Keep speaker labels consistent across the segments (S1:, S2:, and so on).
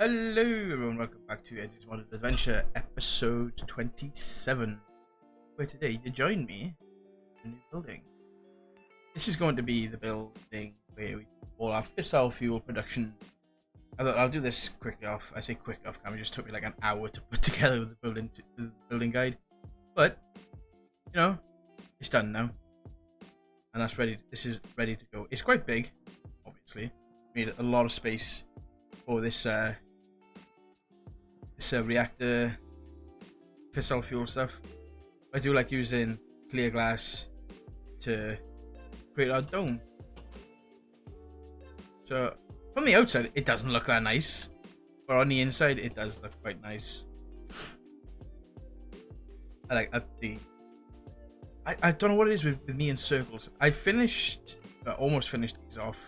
S1: Hello everyone, welcome back to EDDventure episode 27, where today you join me in a new building. This is going to be the building where we do all our fissile fuel production. I thought I'll do this quickly off. I say quick off camera, it just took me like an hour to put together with the building guide. But, you know, it's done now. And that's ready. This is ready to go. It's quite big, obviously. We need a lot of space for this reactor fissile fuel stuff. I do like using clear glass to create our dome. So from the outside it doesn't look that nice, but on the inside it does look quite nice. I like the I don't know what it is with me and circles. I almost finished these off.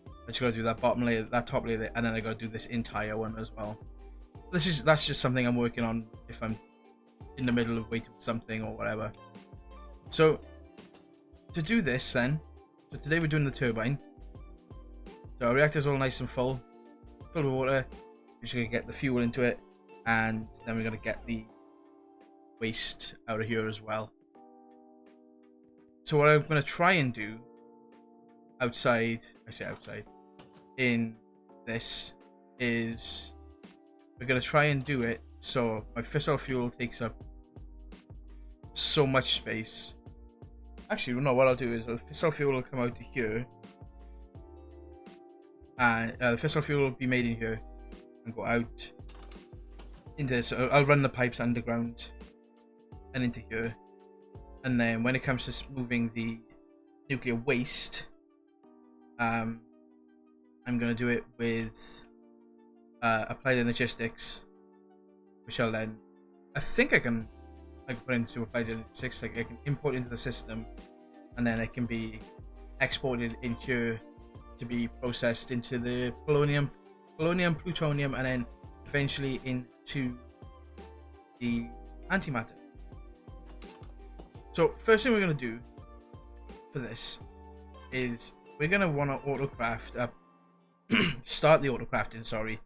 S1: I just gotta do that bottom layer, that top layer, and then I gotta do this entire one as well. That's just something I'm working on if I'm in the middle of waiting for something or whatever. So to do this then, so today we're doing the turbine. So our reactor's all nice and full with water. We're just gonna get the fuel into it, and then we're gonna get the waste out of here as well. So what I'm gonna try and do outside, in this is we're going to try and do it so my fissile fuel takes up so much space. Actually, no, what I'll do is the fissile fuel will come out to here, and the fissile fuel will be made in here and go out into this. So I'll run the pipes underground and into here, and then when it comes to moving the nuclear waste, I'm going to do it with applied logistics, which I'll then, I think I can put into applied logistics. Like I can import into the system, and then it can be exported in here to be processed into the polonium, plutonium, and then eventually into the antimatter. So first thing we're going to do for this is we're going to want to autocraft up, start the autocrafting, sorry,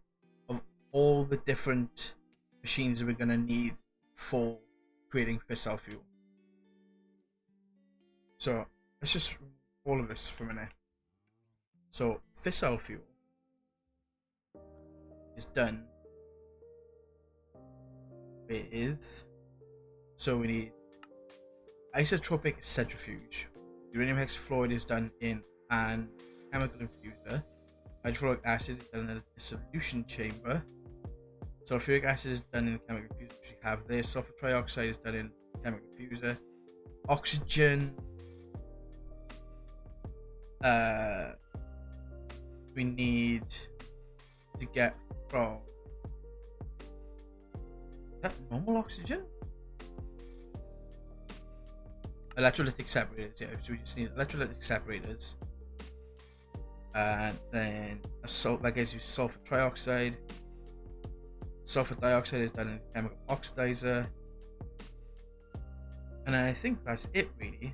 S1: of all the different machines that we're going to need for creating fissile fuel. So let's just remove all of this for a minute. So fissile fuel is done with, so we need isotropic centrifuge. Uranium hexafluoride is done in an chemical infuser. Hydrofluoric acid is done in a dissolution chamber. Sulfuric acid is done in a chemical infuser, which we have there. Sulfur trioxide is done in a chemical infuser. Oxygen, we need to get from, is that normal oxygen? Electrolytic separators, yeah, so we just need electrolytic separators. And then that gives you sulfur trioxide. Sulfur dioxide is done in a chemical oxidizer. And then I think that's it really.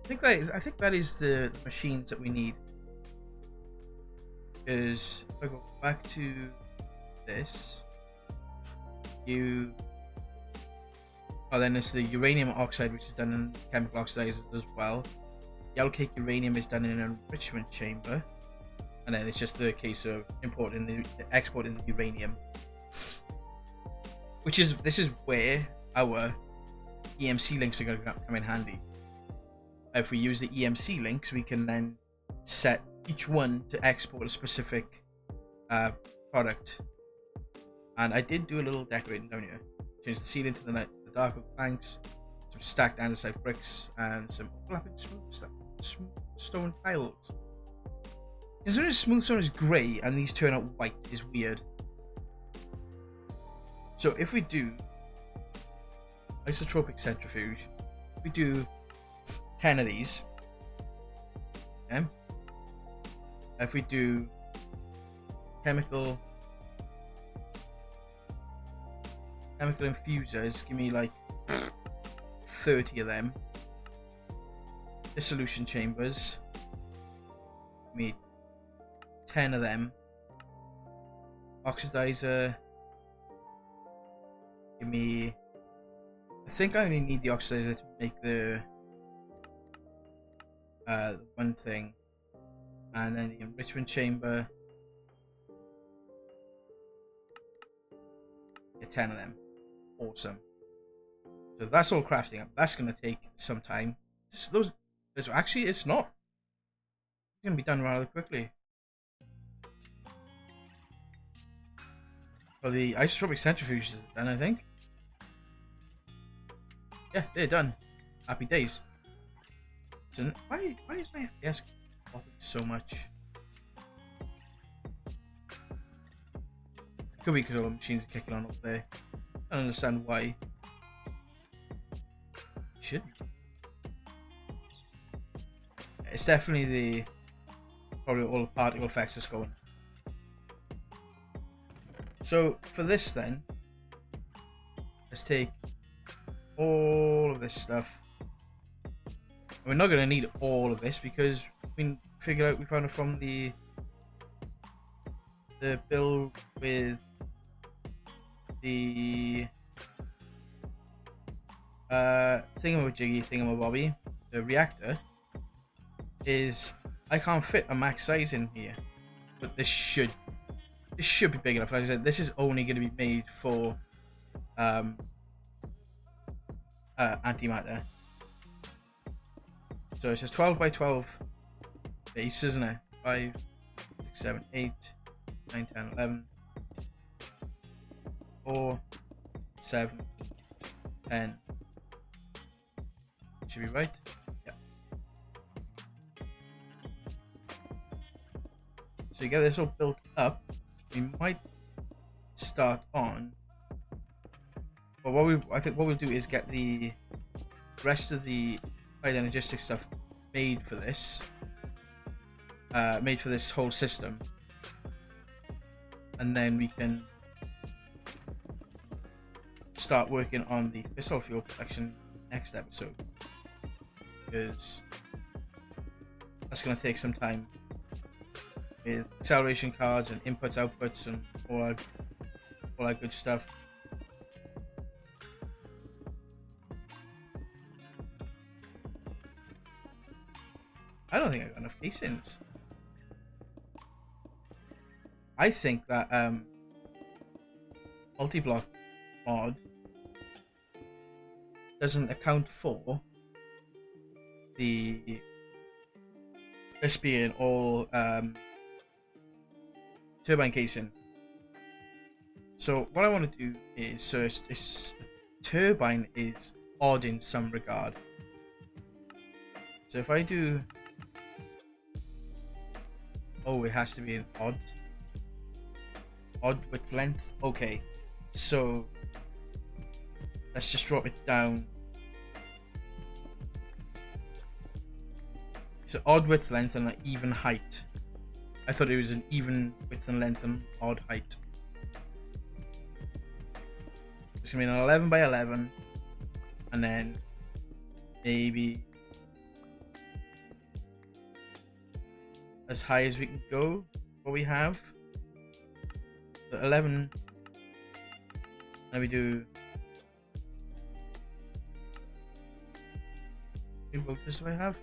S1: I think that is the machines that we need. Because if I go back to this, then it's the uranium oxide, which is done in chemical oxidizers as well. Yellow cake uranium is done in an enrichment chamber, and then it's just the case of exporting the uranium, this is where our EMC links are going to come in handy. If we use the EMC links, we can then set each one to export a specific product. And I did do a little decorating down here. Change the ceiling to the dark oak planks, some stacked andesite bricks, and some overlapping smooth stone tiles. Considering smooth stone is grey and these turn out white is weird. So if we do isotropic centrifuge, we do 10 of these. Okay. If we do chemical infusers, give me like 30 of them. Dissolution chambers, give me 10 of them. oxidizer. Give me. I think I only need the oxidizer to make the one thing, and then the enrichment chamber. Get 10 of them. Awesome. So that's all crafting up. That's gonna take some time. Actually, it's not. It's gonna be done rather quickly. Well, the isotropic centrifuges is done, I think. Yeah, they're done. Happy days. So why is my FPS dropping so much? Could be because all the machines are kicking on up there. I don't understand why. Should. It's definitely probably all the particle effects that's going. So for this then, let's take all of this stuff. We're not going to need all of this because we figured out we found it from the build with the thingamabobby, the reactor, is I can't fit a max size in here, but this should be big enough. Like I said, this is only going to be made for antimatter. So it's just 12 by 12 base, isn't it? 5, 6, 7, 8, 9, 10, 11, 4, 7, 10. Should be right. Yeah. So you get this all built up. We might start on. But I think what we'll do is get the rest of the logistic stuff made for this. Made for this whole system. And then we can start working on the fissile fuel production next episode, because that's going to take some time with acceleration cards and inputs, outputs, and all that good stuff. I don't think I got enough casings. I think that multi-block mod doesn't account for this being all turbine casing. So what I want to do is, this turbine is odd in some regard. So if I do, it has to be an odd width length. Okay, so let's just drop it down. So odd width length and an even height. I thought it was an even width and length and odd height. It's gonna be an 11 by 11, and then maybe as high as we can go. What we have, so 11, and we do. How many voters do I have?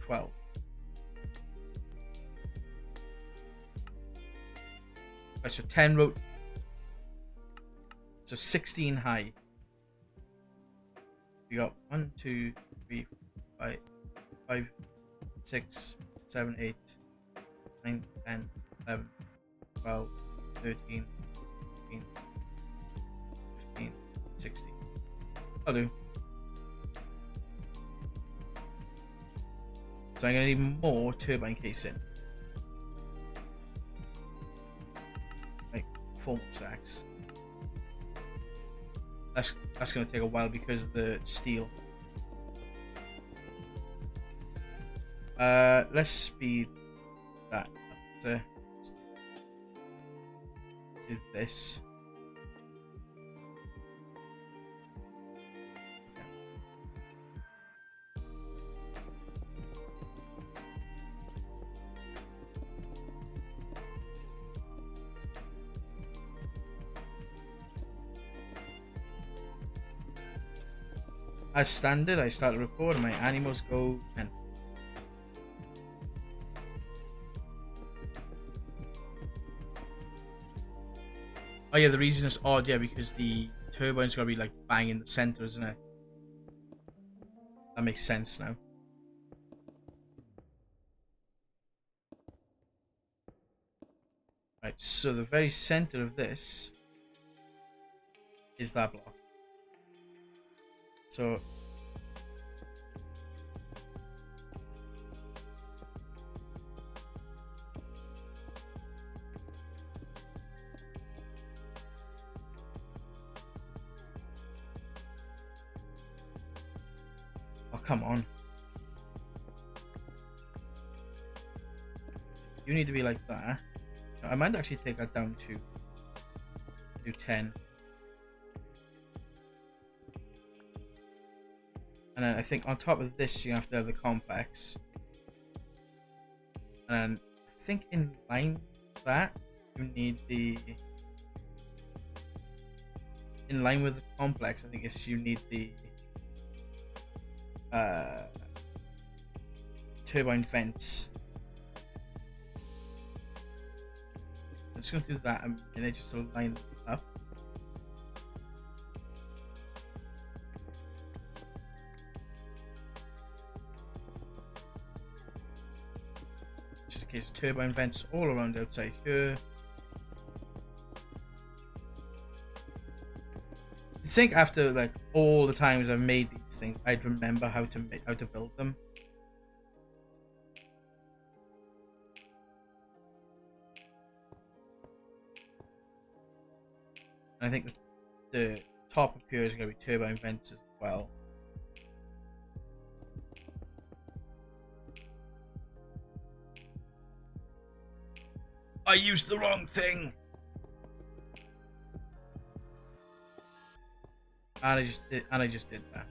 S1: 12. Right, so 10 wrote. So 16 high. We got 1, 2, 3, 4, 5, 6, 7, 8, 9, 10, 11, 12, 13, 14, 15, 16. I'll do. So I'm going to need more turbine casing. Like 4 more stacks. That's going to take a while because of the steel. Let's speed that up to this. as standard, I start to record and my animals go and oh yeah, the reason it's odd, yeah, because the turbine's gotta be like bang in the center, isn't it? That makes sense now. Right, so the very center of this is that block. So oh, come on. You need to be like that. I might actually take that down to do 10. And then I think on top of this you have to have the complex. And then I think in line with that you need the in line with the complex, I think it's you need the turbine vents. I'm just gonna do that and then just line them up. Just in case turbine vents all around outside here. I think after like all the times I've made these things, I'd remember how to build them. And I think the top of here is going to be turbine vents as well. I used the wrong thing. And I just did that.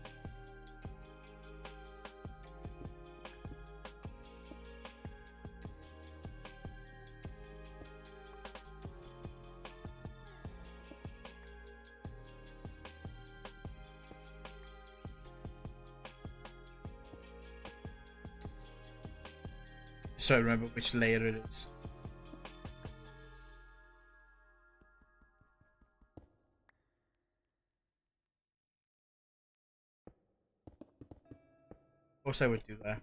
S1: So I remember which layer it is. Of course I would do that.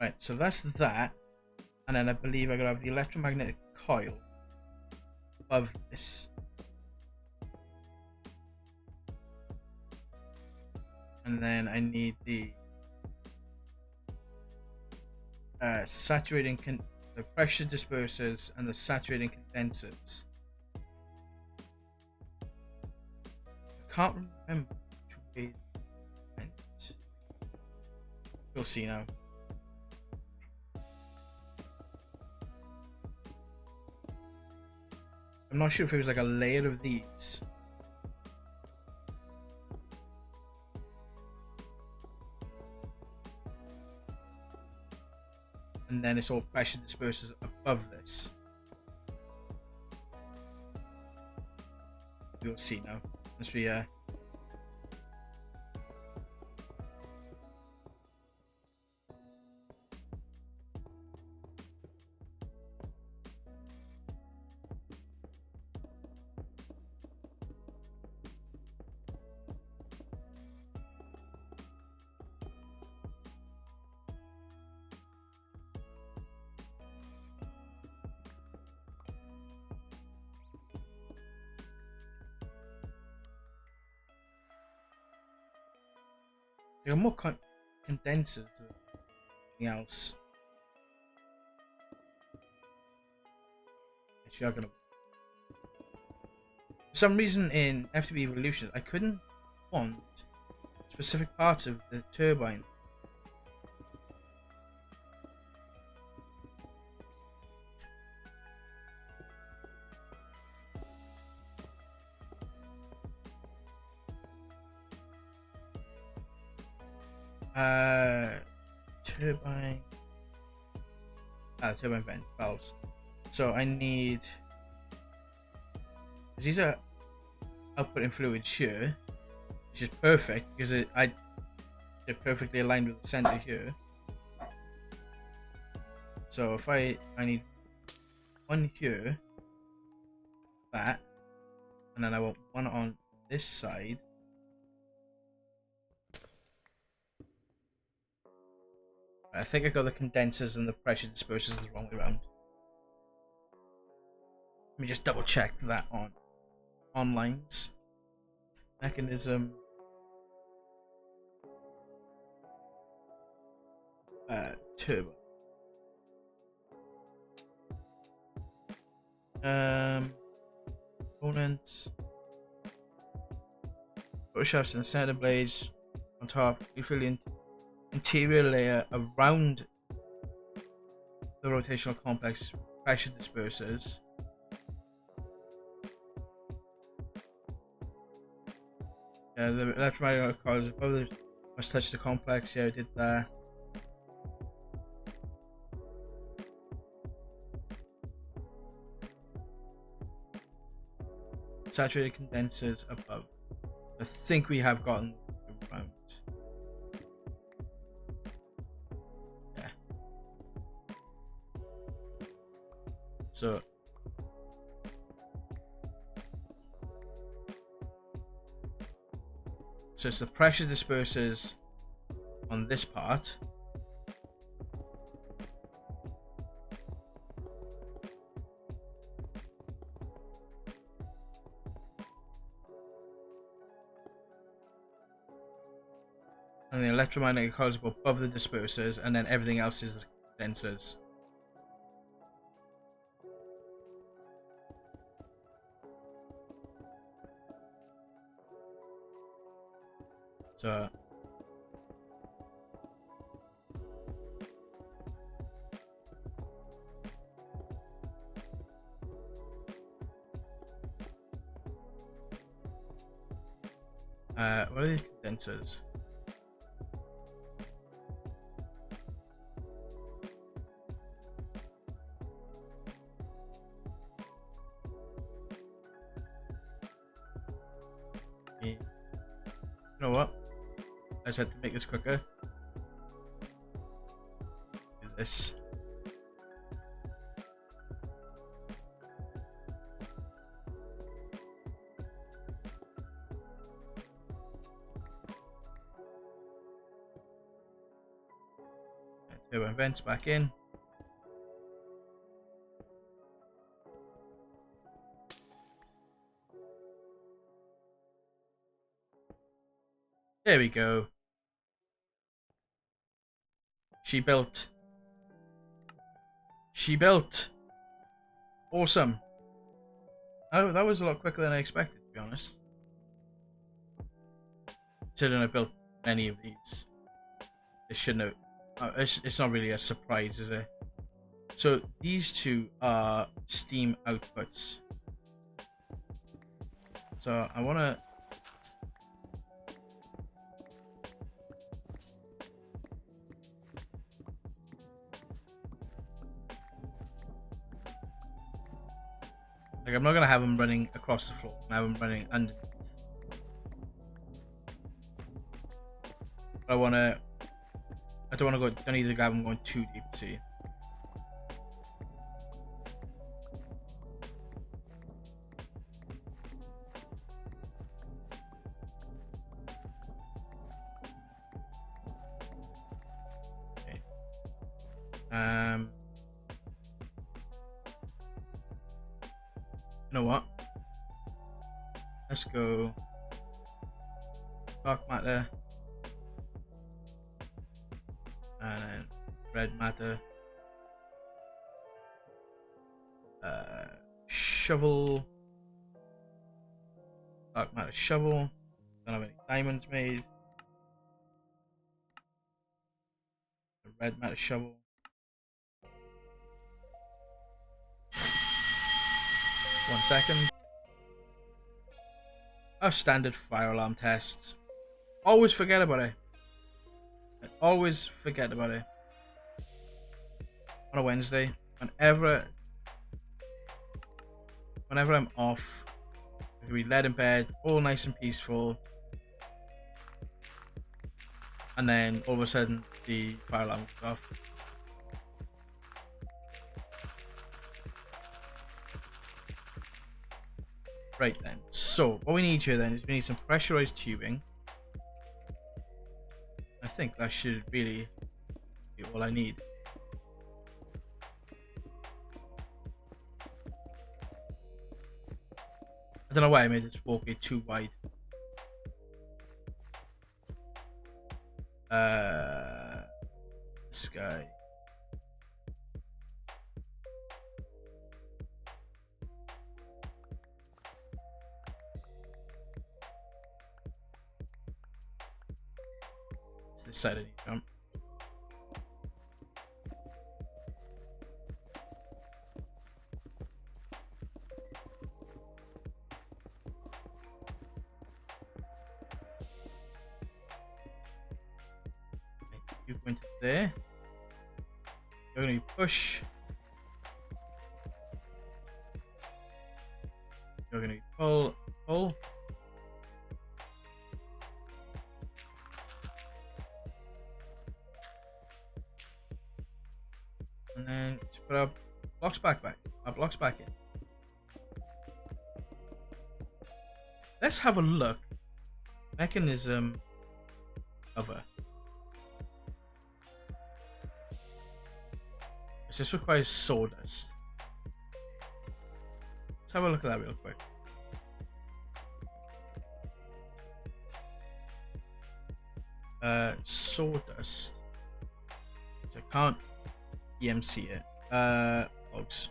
S1: Right, so that's that. And then I believe I gotta have the electromagnetic coil above this. And then I need the the pressure dispersers and the saturating condensers. I can't remember which way it went. We'll see now. I'm not sure if it was like a layer of these. And then it's all pressure dispersers above this. We'll see now. Must be there are more condensers than anything else. Actually, I'm gonna. For some reason in FTB Evolution, I couldn't want specific parts of the turbine. Turbine. Turbine vent valves. So I need. These are outputting fluids here, which is perfect because they're perfectly aligned with the center here. So if I need one here, that, and then I want one on this side. I think I got the condensers and the pressure dispersers the wrong way around. Let me just double check that on lines. Mechanism. Turbo. Components. Rotor shafts and center blades on top. You fill the interior layer around the rotational complex pressure dispersers. The electromagnetic coils above the must touch the complex. Yeah, I did that. Saturated condensers above. I think we have gotten around. Yeah. So it's the pressure dispersers on this part. And the electromagnetic coils go above the dispersers, and then everything else is the condensers. So what are these condensers? You know what? I just had to make this quicker. Do this. Turbo vents back in. There we go. She built. Awesome. Oh, that was a lot quicker than I expected, to be honest. Considering I built many of these. It shouldn't have. It's not really a surprise, is it? So these two are steam outputs. So I want to. Like, I'm not gonna have them running across the floor. I have them running underneath. But I don't want to go. Don't need to have them going too deep. See. Okay. You know what? Let's go dark matter and red matter. Shovel. Dark matter shovel. Don't have any diamonds made. Red matter shovel. One second. A standard fire alarm test. Always forget about it. always forget about it. On a Wednesday, whenever I'm off, I can be led in bed, all nice and peaceful, and then all of a sudden the fire alarm goes off. Right then, so what we need here then is we need some pressurized tubing. I think that should really be all I need. I don't know why I made this walkway too wide. This guy. It's this side I need to jump. You go into there. You're going to push. You're going to pull, pull. And then just put our blocks back. Our blocks back in. Let's have a look. Mechanism cover. This requires sawdust. Let's have a look at that real quick. Sawdust. So I can't EMC it. Logs.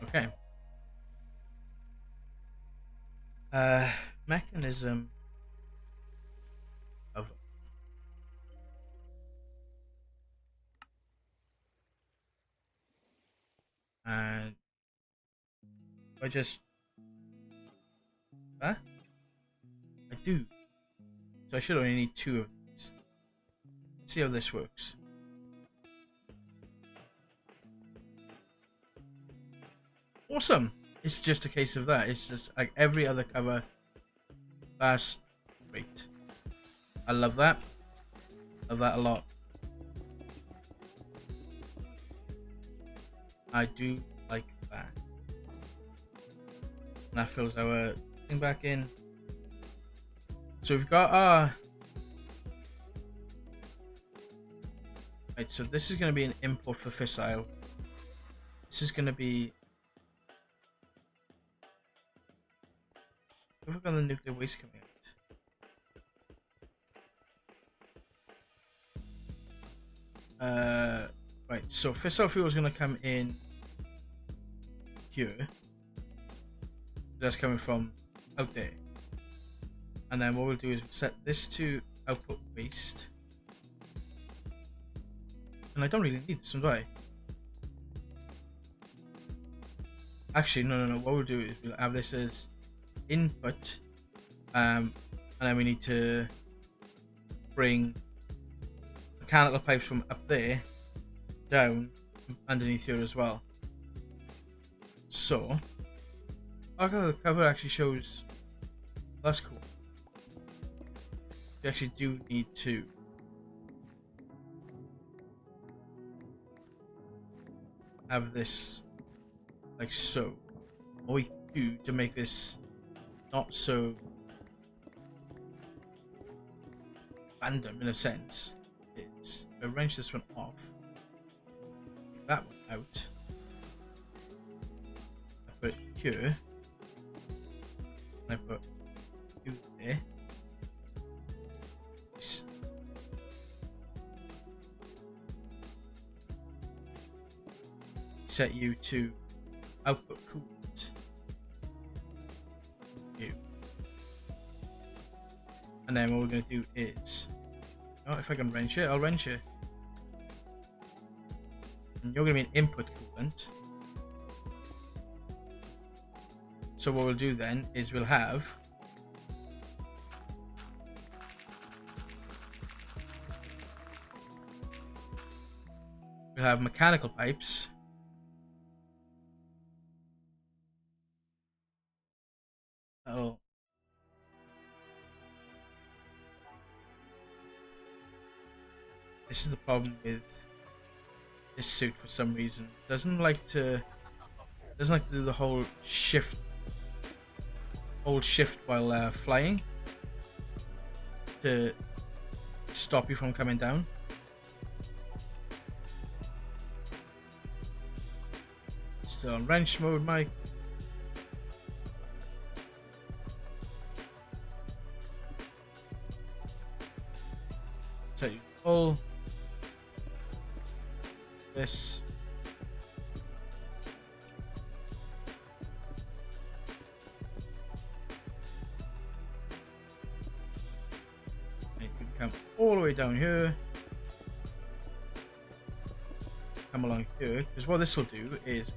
S1: Okay. Mechanism of and I just I do. So I should only need 2 of these. Let's see how this works. Awesome. It's just a case of that. It's just like every other cover. That's great. I love that. Love that a lot. I do like that. And that fills our thing back in. So we've got our... Right, so this is going to be an import for Fissile. This is going to be... Look at the nuclear waste coming out. Right, so fissile fuel is going to come in here. That's coming from out there. And then what we'll do is set this to output waste. And I don't really need this one, do I? Actually, no. What we'll do is we'll have this as input, and then we need to bring mechanical pipes from up there down underneath here as well. So the cover actually shows. That's cool. We actually do need to have this like so. What we can do to make this not so random in a sense is I wrench this one off, take that one out, I put it here, and I put you there. Set you to output coolant. You. And then what we're going to do is Oh, if I can wrench it, I'll wrench it. And you're going to be an input coolant. So what we'll do then is we'll have mechanical pipes. Oh. This is the problem with this suit for some reason. Doesn't like to do the whole shift while flying to stop you from coming down. Still on wrench mode, Mike. So you pull this. And you can come all the way down here. Come along here, because what this will do is,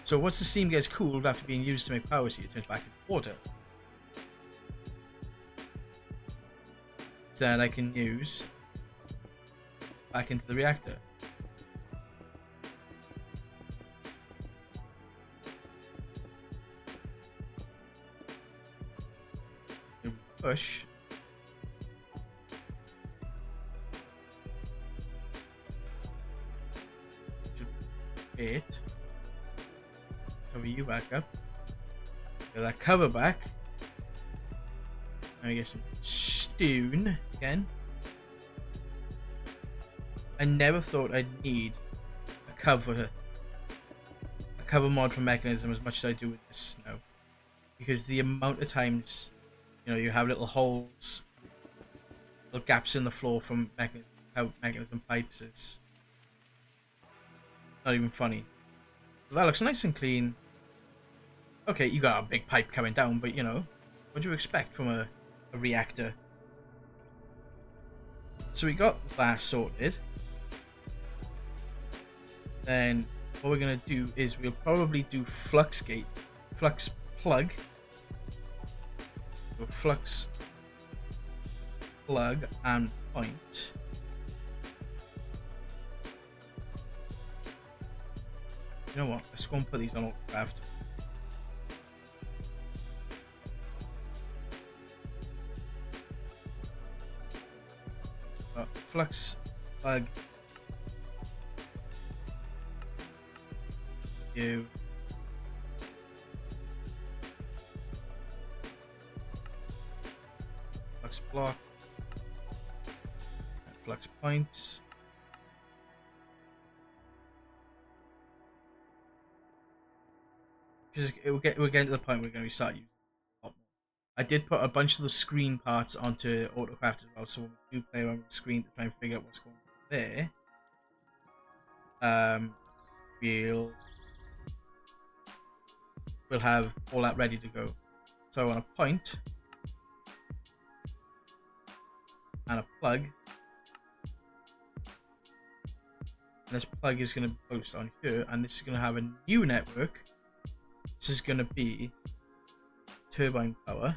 S1: so once the steam gets cooled after being used to make power, so it turns back into water. That I can use back into the reactor. Push. It. Cover you back up. Get that cover back. Now we get some stone again. I never thought I'd need a cover mod for mechanism as much as I do with this now, because the amount of times, you know, you have little holes, little gaps in the floor from mechanism pipes is not even funny. So that looks nice and clean. Okay, you got a big pipe coming down, but you know, what do you expect from a reactor? So we got that sorted. Then what we're gonna do is we'll probably do flux plug. So flux plug and point. You know what? Let's go and put these on autocraft. Flux plug. You. Flux block. And flux points. Because we're getting to the point we're going to be starting using a lot more. I did put a bunch of the screen parts onto autocraft as well, so when we do play around with the screen to try and figure out what's going on there, we'll have all that ready to go. So I want a point and a plug, and this plug is going to post on here, and this is going to have a new network. This is going to be turbine power.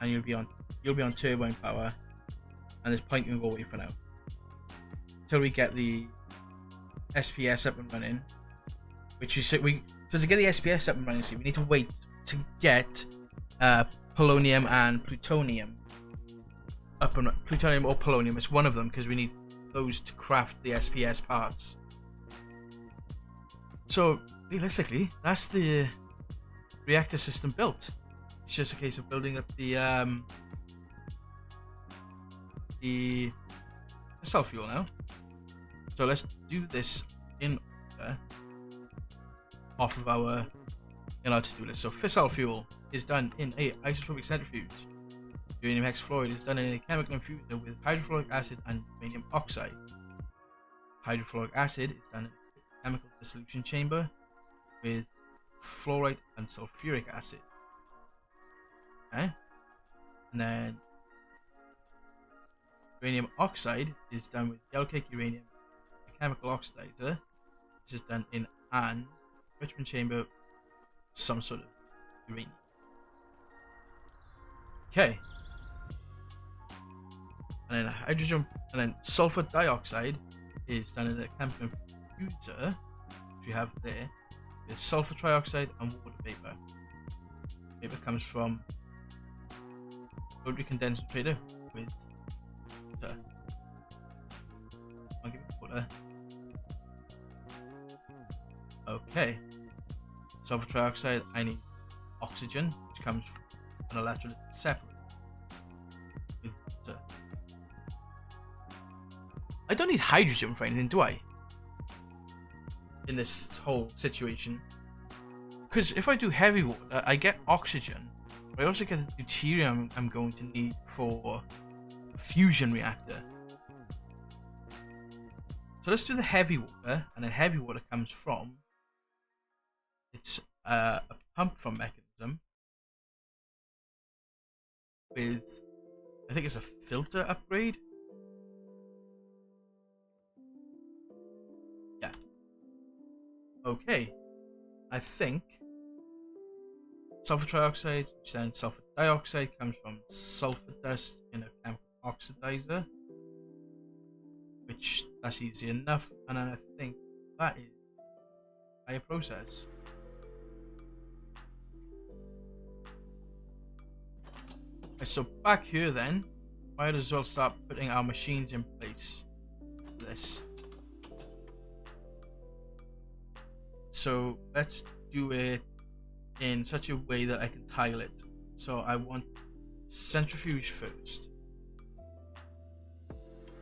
S1: And you'll be on turbine power, and this point can go away for now until we get the SPS up and running. Which so to get the SPS up and running, we need to wait to get polonium and plutonium up and plutonium or polonium. It's one of them because we need those to craft the SPS parts. So realistically, that's the reactor system built. It's just a case of building up the fissile fuel now. So let's do this in order off of our to-do list. So fissile fuel is done in a isotropic centrifuge. Uranium hexafluoride is done in a chemical infuser with hydrofluoric acid and uranium oxide. Hydrofluoric acid is done in a chemical dissolution chamber with fluorite and sulfuric acid. Okay. And then uranium oxide is done with yellow cake uranium, a chemical oxidizer. This is done in an enrichment chamber, some sort of uranium. Okay. And then hydrogen, and then sulfur dioxide is done in a chemical infuser, which we have there. There's sulfur trioxide and water vapor. Vapor comes from rotary condensator with water. I'll give it water. Okay. Sulfur trioxide, I need oxygen, which comes from an electrolyte separate with water. I don't need hydrogen for anything, do I? In this whole situation. Because if I do heavy water, I get oxygen, but I also get the deuterium I'm going to need for a fusion reactor. So let's do the heavy water, and then heavy water comes from, it's a pump from mechanism with, I think it's a filter upgrade. Yeah. Okay. I think sulfur trioxide, which then sulfur dioxide, comes from sulfur dust in a chemical oxidizer, which that's easy enough. And then I think that is a process. Okay, so back here then, might as well start putting our machines in place for this. So let's do it in such a way that I can tile it. So I want centrifuge first.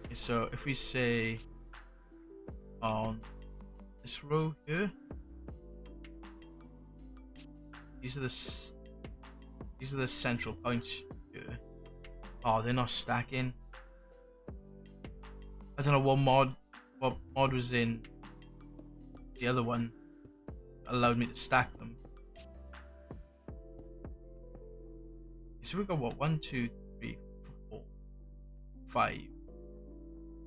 S1: Okay, so if we say on this row here, these are the central points here. Oh, they're not stacking. I don't know what mod was in the other one that allowed me to stack them. So we've got what? 1, 2, 3, 4, 5.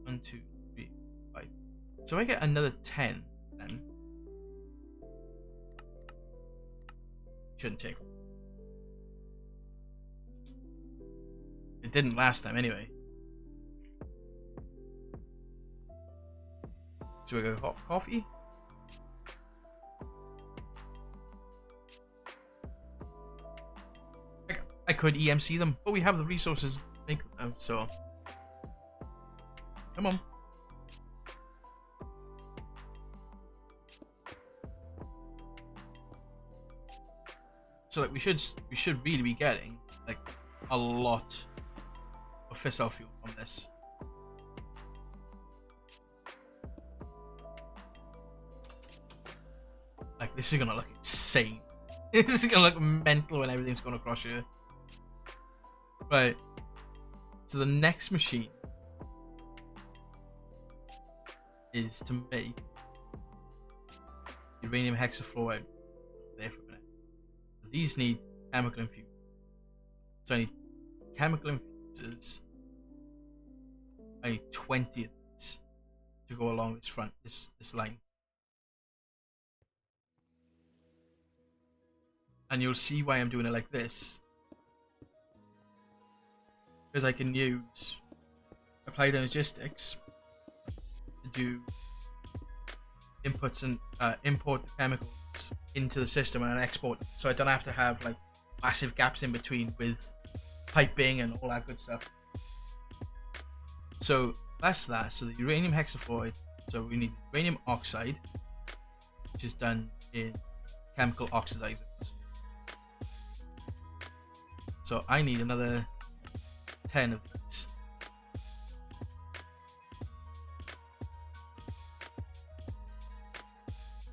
S1: 1, 2, 3, 5. So I get another 10 then. Shouldn't take. It didn't last time anyway. So we go hot coffee. I could EMC them, but we have the resources to make them, so come on. So like we should really be getting like a lot of fissile fuel from this. Like this is gonna look insane. This is gonna look mental when everything's going across here. Right. So the next machine is to make uranium hexafluoride. There for a minute. These need chemical infusion. So I need chemical infusers. I need 20 of these to go along this front, this line. And you'll see why I'm doing it like this. Because I can use applied logistics to do inputs and import the chemicals into the system and export them. So I don't have to have like massive gaps in between with piping and all that good stuff. So that's that. So the uranium hexafluoride. So we need uranium oxide, which is done in chemical oxidizers. So I need another 10 of these.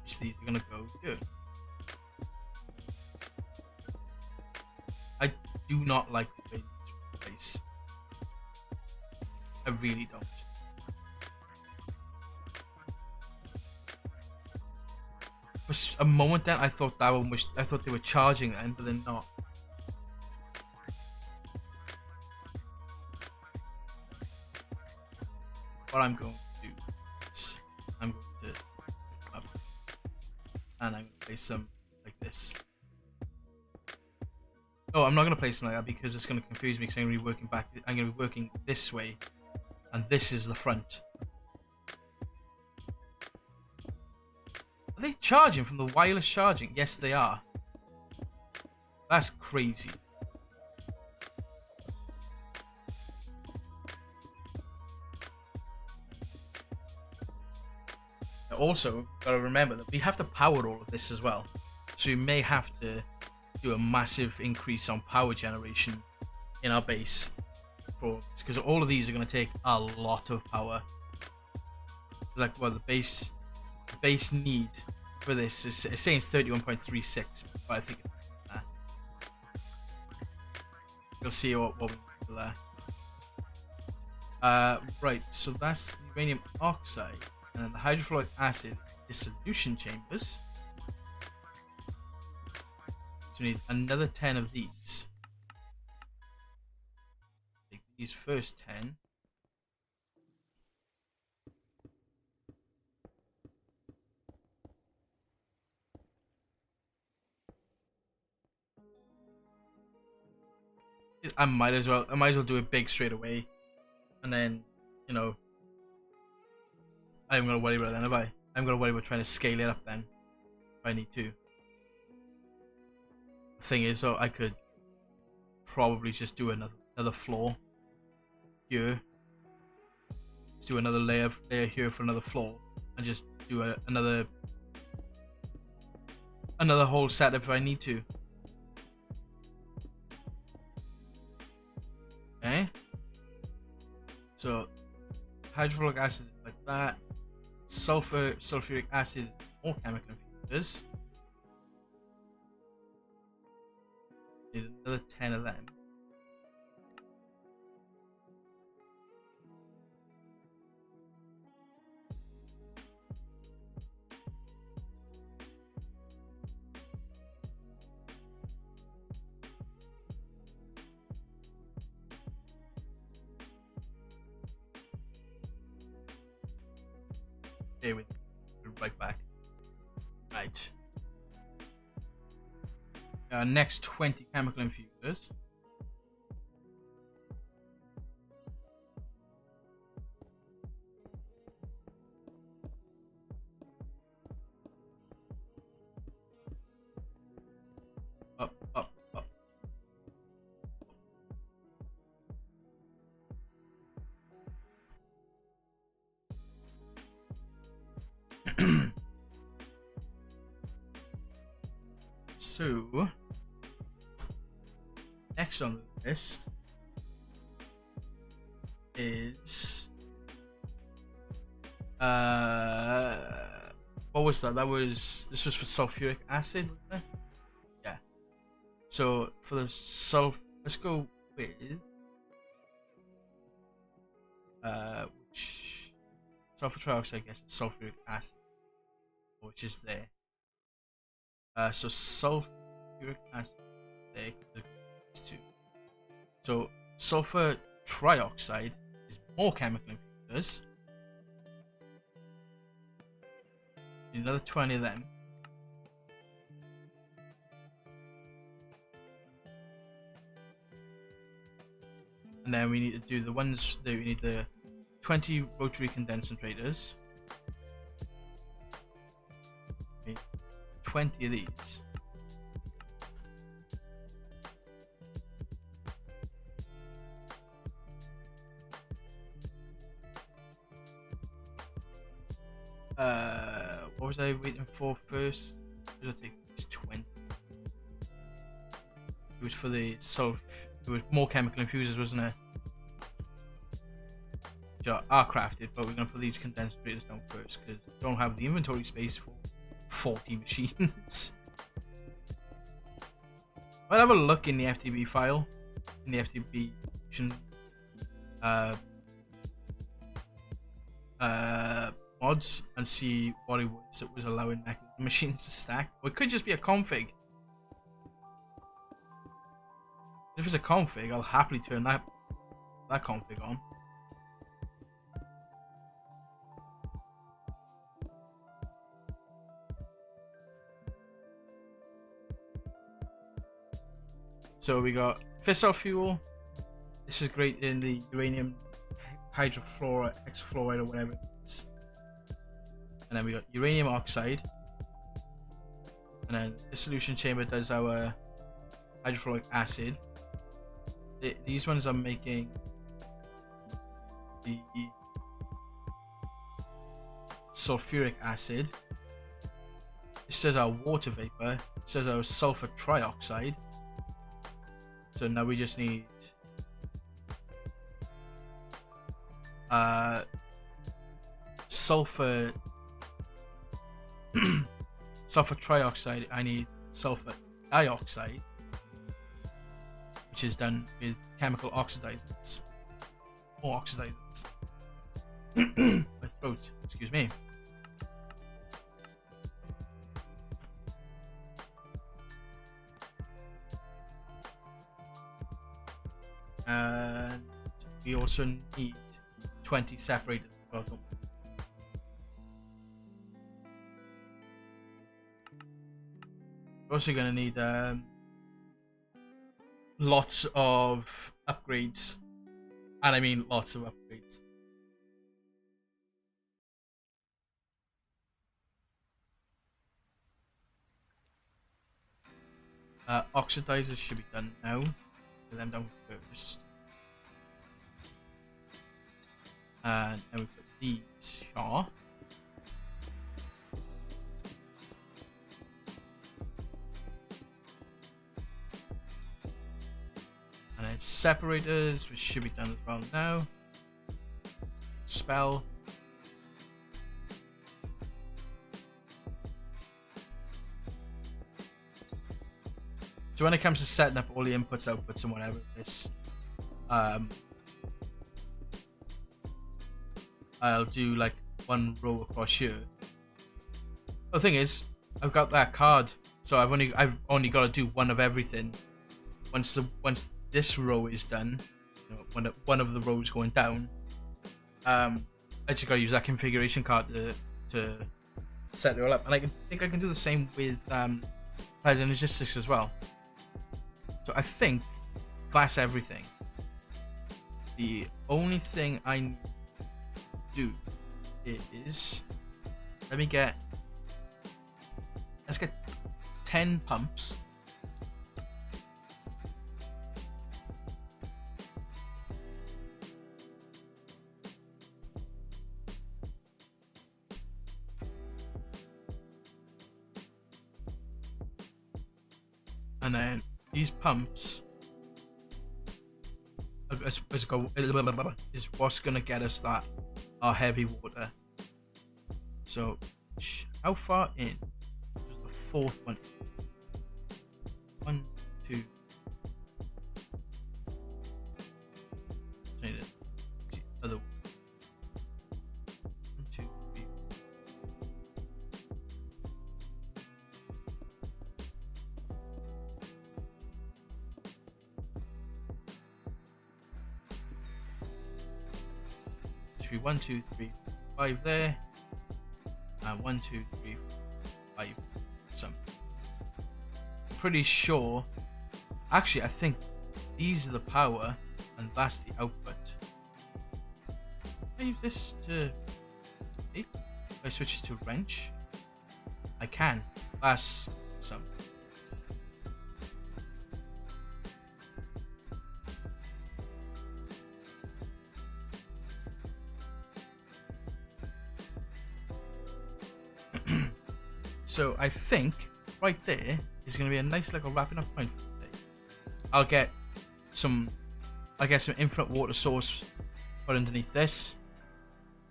S1: Which these are gonna go here. I do not like the way these place. I really don't. For a moment then I thought they were charging then, but they're not. what I'm going to do is I'm going to up and I'm going to place them like this. No, I'm not going to place them like that because it's going to confuse me because I'm going to be working back. I'm going to be working this way, and this is the front. Are they charging from the wireless charging? Yes, they are. That's crazy. Also, gotta remember that we have to power all of this as well. So we may have to do a massive increase on power generation in our base because all of these are going to take a lot of power. Like, well, the base need for this is it's saying 31.36, but I think it's that. You'll see what we need for that. Right, so that's the uranium oxide, and then the hydrofluoric acid dissolution chambers. So we need another 10 of these. Take these first 10. I might as well do it big straight away, and then, you know, I'm gonna worry about it then. If I'm gonna worry about trying to scale it up then, if I need to. The thing is, though, I could probably just do another floor here. Let's do another layer here for another floor, and just do another whole setup if I need to. Okay. So hydrofluoric acid like that. Sulfuric acid, more chemical infusers. Need another 10 of them. There we go. Right back. Right. Next 20 chemical infusers. Up, up, up. So, next on the list is what was that? This was for sulfuric acid, wasn't it? Yeah. So for the let's go with which sulfur trioxide, I guess, is sulfuric acid, which is there. So sulfuric acid there. So sulfur trioxide is more chemical infusers. Another 20 of them. And then we need to do the ones that we need the 20 rotary condensators. 20 of these. What was I waiting for first? I'll take these 20. It was for the it was more chemical infusers, wasn't it? Which are crafted, but we're gonna put these condensators down first because we don't have the inventory space for 40 machines. I'll have a look in the FTB file, in the FTB mods, and see what it was allowing machines to stack. Or it could just be a config. If it's a config, I'll happily turn that config on. So we got fissile fuel. This is great in the uranium hydrofluoride, hexafluoride, or whatever it is. And then we got uranium oxide. And then the solution chamber does our hydrofluoric acid. These ones are making the sulfuric acid. This is our water vapor. This is our sulfur trioxide. So now we just need sulfur sulfur trioxide. I need sulfur dioxide, which is done with chemical oxidizers. More oxidizers. My throat, excuse me. And we also need 20 separators as well. We're also going to need lots of upgrades. And I mean lots of upgrades. Oxidizers should be done now. Put them down first. And then we put these here. And then separators, which should be done as well now. Spell. So when it comes to setting up all the inputs, outputs, and whatever this, I'll do like one row across here. The thing is, I've got that card, so I've only got to do one of everything. Once this row is done, you know, when one of the rows going down, I just got to use that configuration card to set it all up, and I think I can do the same with Planet Logistics as well. So I think that's everything. The only thing I need to do is let's get 10 pumps. And then these pumps is what's gonna get us our heavy water. So how far in? This is the fourth one. 1, 2. Need it. The other one. 1, 2, 3. Should be 1, 2, 3, 5 there, and 1, 2, 3, 5. Some. Pretty sure. Actually, I think these are the power, and that's the output. Can I use this to? If I switch it to wrench, I can. That's some. So I think right there is going to be a nice little wrapping up point for today. I'll get some infinite water source put underneath this.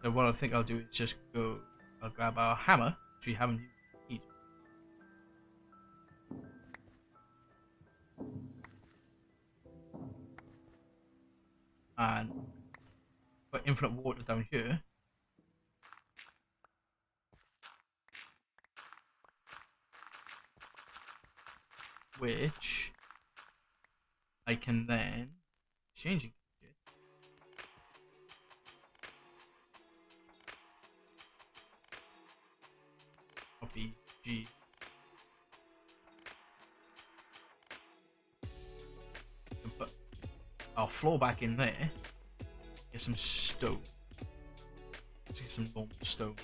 S1: So what I think I'll do is just I'll grab our hammer, which we haven't used. And put infinite water down here. Which I can then change it. Copy G. our floor back in there. Get some stone. Let's get some normal stone.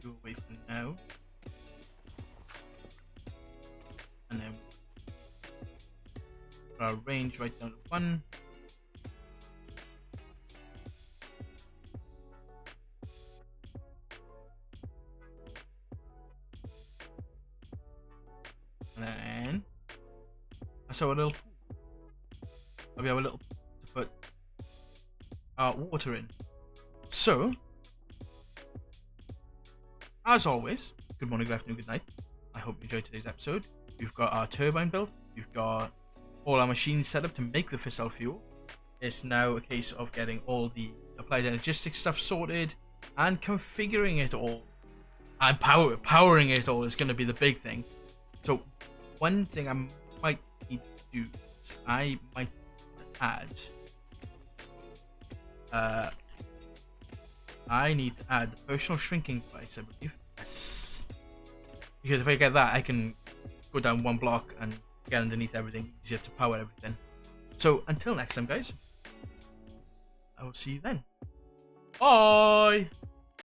S1: Go away for now. And then put our range right down to 1. And then that's our little pool. We have a little to put our water in. So, as always, good morning, good afternoon, good night. I hope you enjoyed today's episode. We've got our turbine built. We've got all our machines set up to make the fissile fuel. It's now a case of getting all the applied energistic stuff sorted and configuring it all. And powering it all is going to be the big thing. So one thing I might need to do is I might add I need to add the personal shrinking device, I believe. Yes. Because if I get that, I can go down one block and get underneath everything, easier to power everything. So until next time, guys, I will see you then. Bye!